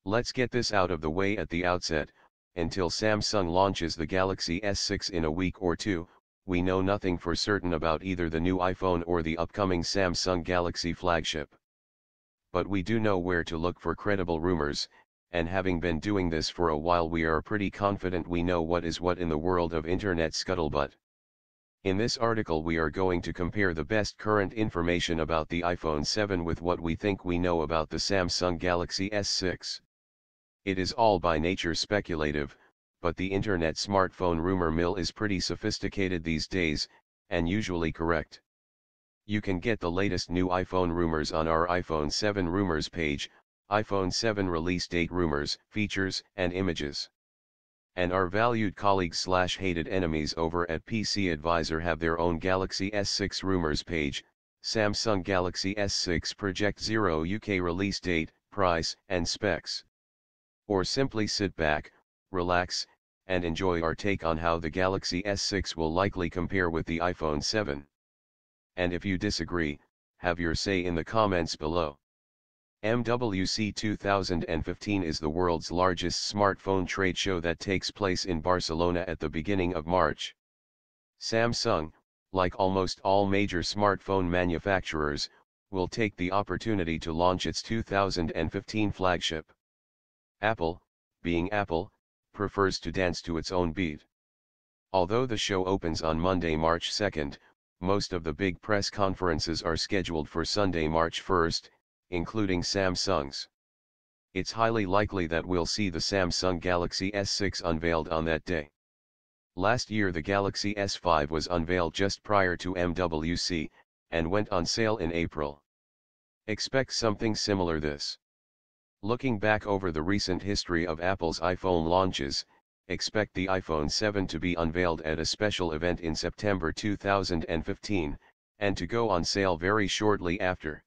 Let's get this out of the way at the outset. Until Samsung launches the Galaxy S6 in a week or two, we know nothing for certain about either the new iPhone or the upcoming Samsung Galaxy flagship. But we do know where to look for credible rumors, and having been doing this for a while, we are pretty confident we know what is what in the world of internet scuttlebutt. In this article we are going to compare the best current information about the iPhone 7 with what we think we know about the Samsung Galaxy S6. It is all by nature speculative, but the internet smartphone rumor mill is pretty sophisticated these days, and usually correct. You can get the latest new iPhone rumors on our iPhone 7 rumors page, iPhone 7 release date rumors, features, and images. And our valued colleagues/hated enemies over at PC Advisor have their own Galaxy S6 rumors page, Samsung Galaxy S6 Project Zero UK release date, price, and specs. Or simply sit back, relax, and enjoy our take on how the Galaxy S6 will likely compare with the iPhone 7. And if you disagree, have your say in the comments below. MWC 2015 is the world's largest smartphone trade show that takes place in Barcelona at the beginning of March. Samsung, like almost all major smartphone manufacturers, will take the opportunity to launch its 2015 flagship. Apple, being Apple, prefers to dance to its own beat. Although the show opens on Monday, March 2nd, most of the big press conferences are scheduled for Sunday, March 1st, including Samsung's. It's highly likely that we'll see the Samsung Galaxy S6 unveiled on that day. Last year the Galaxy S5 was unveiled just prior to MWC, and went on sale in April. Expect something similar this. Looking back over the recent history of Apple's iPhone launches, expect the iPhone 7 to be unveiled at a special event in September 2015, and to go on sale very shortly after.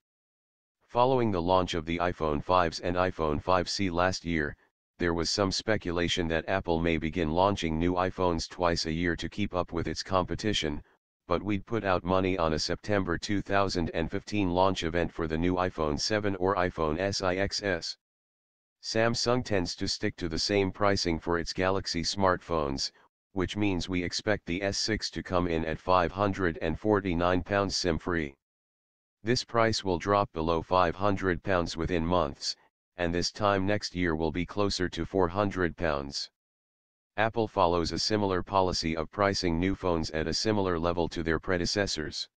Following the launch of the iPhone 5s and iPhone 5C last year, there was some speculation that Apple may begin launching new iPhones twice a year to keep up with its competition, but we'd put out money on a September 2015 launch event for the new iPhone 7 or iPhone SE. Samsung tends to stick to the same pricing for its Galaxy smartphones, which means we expect the S6 to come in at £549 SIM-free. This price will drop below £500 within months, and this time next year will be closer to £400. Apple follows a similar policy of pricing new phones at a similar level to their predecessors.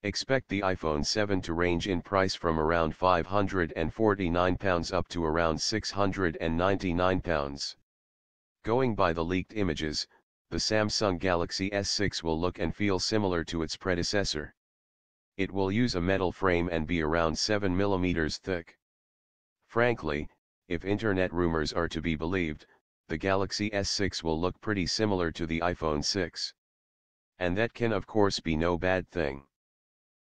Expect the iPhone 7 to range in price from around £549 up to around £699. Going by the leaked images, the Samsung Galaxy S6 will look and feel similar to its predecessor. It will use a metal frame and be around 7 mm thick. Frankly, if internet rumors are to be believed, the Galaxy S6 will look pretty similar to the iPhone 6. And that can of course be no bad thing.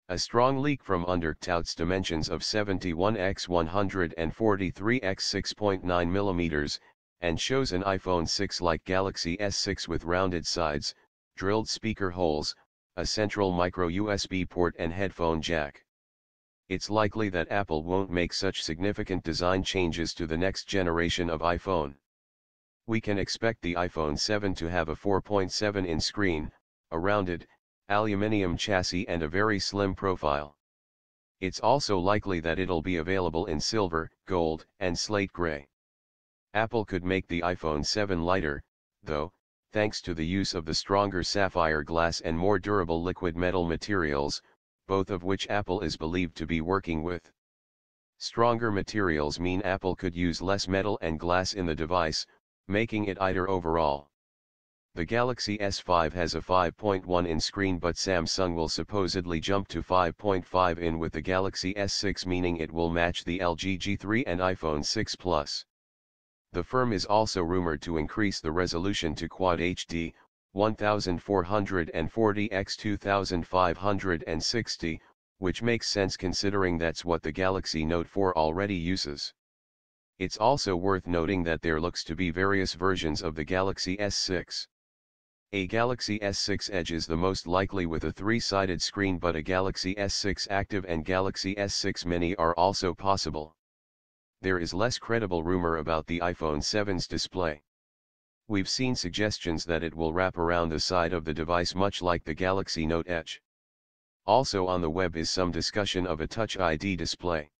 A strong leak from under touts dimensions of 71 x 143 x 6.9 mm, and shows an iPhone 6-like Galaxy S6 with rounded sides, drilled speaker holes, a central micro USB port and headphone jack. It's likely that Apple won't make such significant design changes to the next generation of iPhone. We can expect the iPhone 7 to have a 4.7-inch screen, a rounded, aluminium chassis and a very slim profile. It's also likely that it'll be available in silver, gold, and slate gray. Apple could make the iPhone 7 lighter, though, thanks to the use of the stronger sapphire glass and more durable liquid metal materials, both of which Apple is believed to be working with. Stronger materials mean Apple could use less metal and glass in the device, making it lighter overall. The Galaxy S5 has a 5.1-inch screen, but Samsung will supposedly jump to 5.5-inch with the Galaxy S6, meaning it will match the LG G3 and iPhone 6 Plus. The firm is also rumored to increase the resolution to Quad HD, 1440 x 2560, which makes sense considering that's what the Galaxy Note 4 already uses. It's also worth noting that there looks to be various versions of the Galaxy S6. A Galaxy S6 Edge is the most likely with a 3-sided screen, but a Galaxy S6 Active and Galaxy S6 Mini are also possible. There is less credible rumor about the iPhone 7's display. We've seen suggestions that it will wrap around the side of the device much like the Galaxy Note Edge. Also on the web is some discussion of a Touch ID display.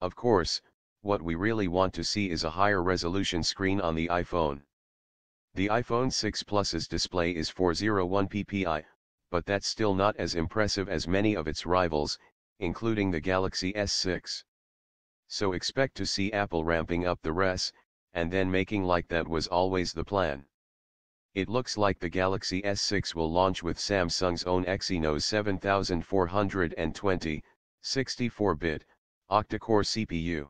Of course, what we really want to see is a higher resolution screen on the iPhone. The iPhone 6 Plus's display is 401 ppi, but that's still not as impressive as many of its rivals, including the Galaxy S6. So expect to see Apple ramping up the res, and then making like that was always the plan. It looks like the Galaxy S6 will launch with Samsung's own Exynos 7420, 64-bit, octa-core CPU.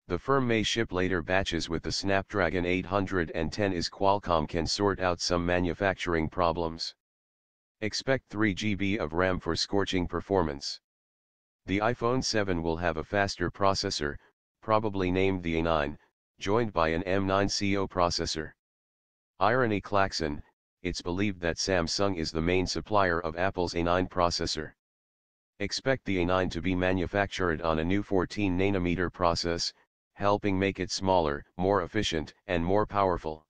The firm may ship later batches with the Snapdragon 810 as Qualcomm can sort out some manufacturing problems. Expect 3 GB of RAM for scorching performance. The iPhone 7 will have a faster processor, probably named the A9, joined by an M9 CO processor. Irony klaxon, it's believed that Samsung is the main supplier of Apple's A9 processor. Expect the A9 to be manufactured on a new 14nm process, helping make it smaller, more efficient, and more powerful.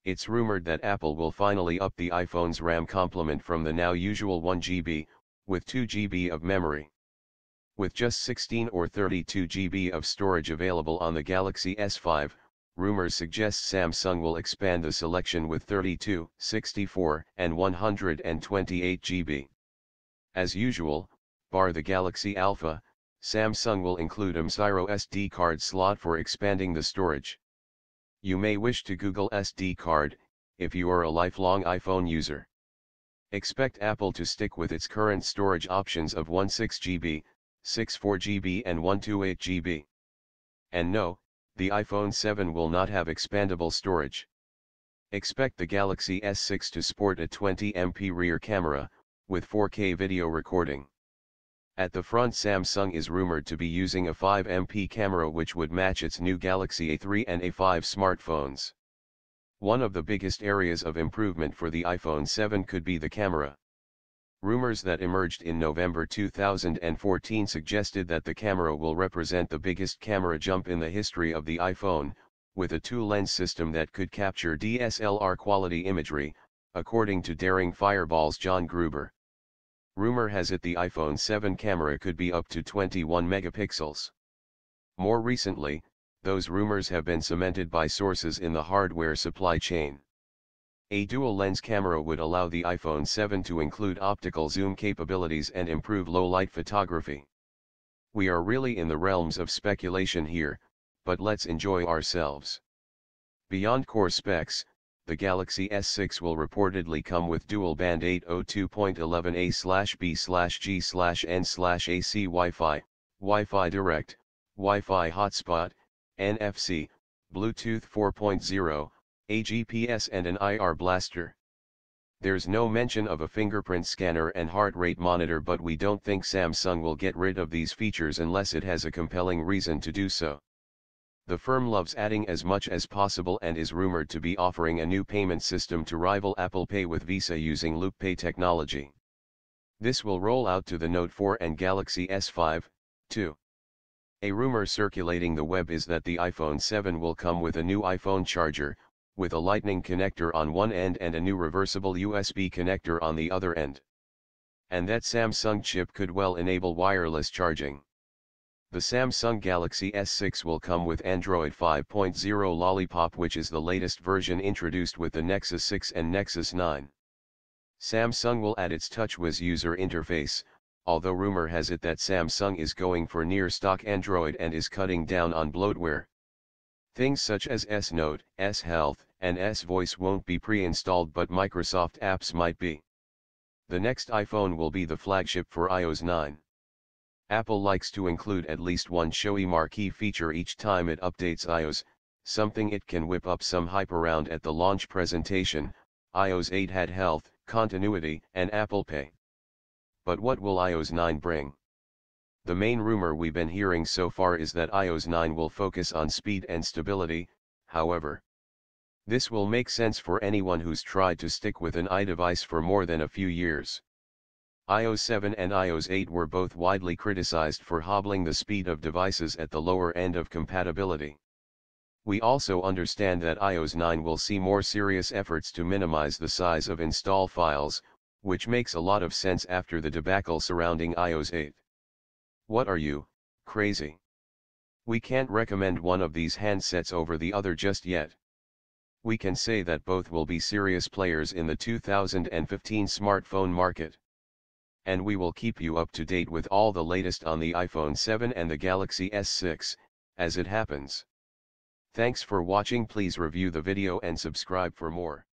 It's rumored that Apple will finally up the iPhone's RAM complement from the now usual 1 GB, with 2 GB of memory. With just 16 or 32 GB of storage available on the Galaxy S5, rumors suggest Samsung will expand the selection with 32, 64, and 128 GB. As usual, bar the Galaxy Alpha, Samsung will include a micro SD card slot for expanding the storage. You may wish to Google SD card, if you are a lifelong iPhone user. Expect Apple to stick with its current storage options of 16 GB, 64 GB and 128 GB. And no, the iPhone 7 will not have expandable storage. Expect the Galaxy S6 to sport a 20MP rear camera, with 4K video recording. At the front, Samsung is rumored to be using a 5MP camera which would match its new Galaxy A3 and A5 smartphones. One of the biggest areas of improvement for the iPhone 7 could be the camera. Rumors that emerged in November 2014 suggested that the camera will represent the biggest camera jump in the history of the iPhone, with a two-lens system that could capture DSLR quality imagery, according to Daring Fireball's John Gruber. Rumor has it the iPhone 7 camera could be up to 21 megapixels. More recently, those rumors have been cemented by sources in the hardware supply chain. A dual-lens camera would allow the iPhone 7 to include optical zoom capabilities and improve low-light photography. We are really in the realms of speculation here, but let's enjoy ourselves. Beyond core specs, the Galaxy S6 will reportedly come with dual-band 802.11a/b/g/n/AC Wi-Fi, Wi-Fi Direct, Wi-Fi Hotspot, NFC, Bluetooth 4.0, a GPS and an IR blaster. There's no mention of a fingerprint scanner and heart rate monitor, but we don't think Samsung will get rid of these features unless it has a compelling reason to do so. The firm loves adding as much as possible and is rumored to be offering a new payment system to rival Apple Pay with Visa using Loop Pay technology. This will roll out to the Note 4 and Galaxy S5, too. A rumor circulating the web is that the iPhone 7 will come with a new iPhone charger, with a Lightning connector on one end and a new reversible USB connector on the other end. And that Samsung chip could well enable wireless charging. The Samsung Galaxy S6 will come with Android 5.0 Lollipop, which is the latest version introduced with the Nexus 6 and Nexus 9. Samsung will add its TouchWiz user interface, although rumor has it that Samsung is going for near-stock Android and is cutting down on bloatware. Things such as S Note, S Health, and S Voice won't be pre-installed, but Microsoft apps might be. The next iPhone will be the flagship for iOS 9. Apple likes to include at least one showy marquee feature each time it updates iOS, something it can whip up some hype around at the launch presentation. iOS 8 had health, continuity, and Apple Pay. But what will iOS 9 bring? The main rumor we've been hearing so far is that iOS 9 will focus on speed and stability, however. This will make sense for anyone who's tried to stick with an iDevice for more than a few years. iOS 7 and iOS 8 were both widely criticized for hobbling the speed of devices at the lower end of compatibility. We also understand that iOS 9 will see more serious efforts to minimize the size of install files, which makes a lot of sense after the debacle surrounding iOS 8. What are you, crazy? We can't recommend one of these handsets over the other just yet. We can say that both will be serious players in the 2015 smartphone market. And we will keep you up to date with all the latest on the iPhone 7 and the Galaxy S6, as it happens. Thanks for watching. Please review the video and subscribe for more.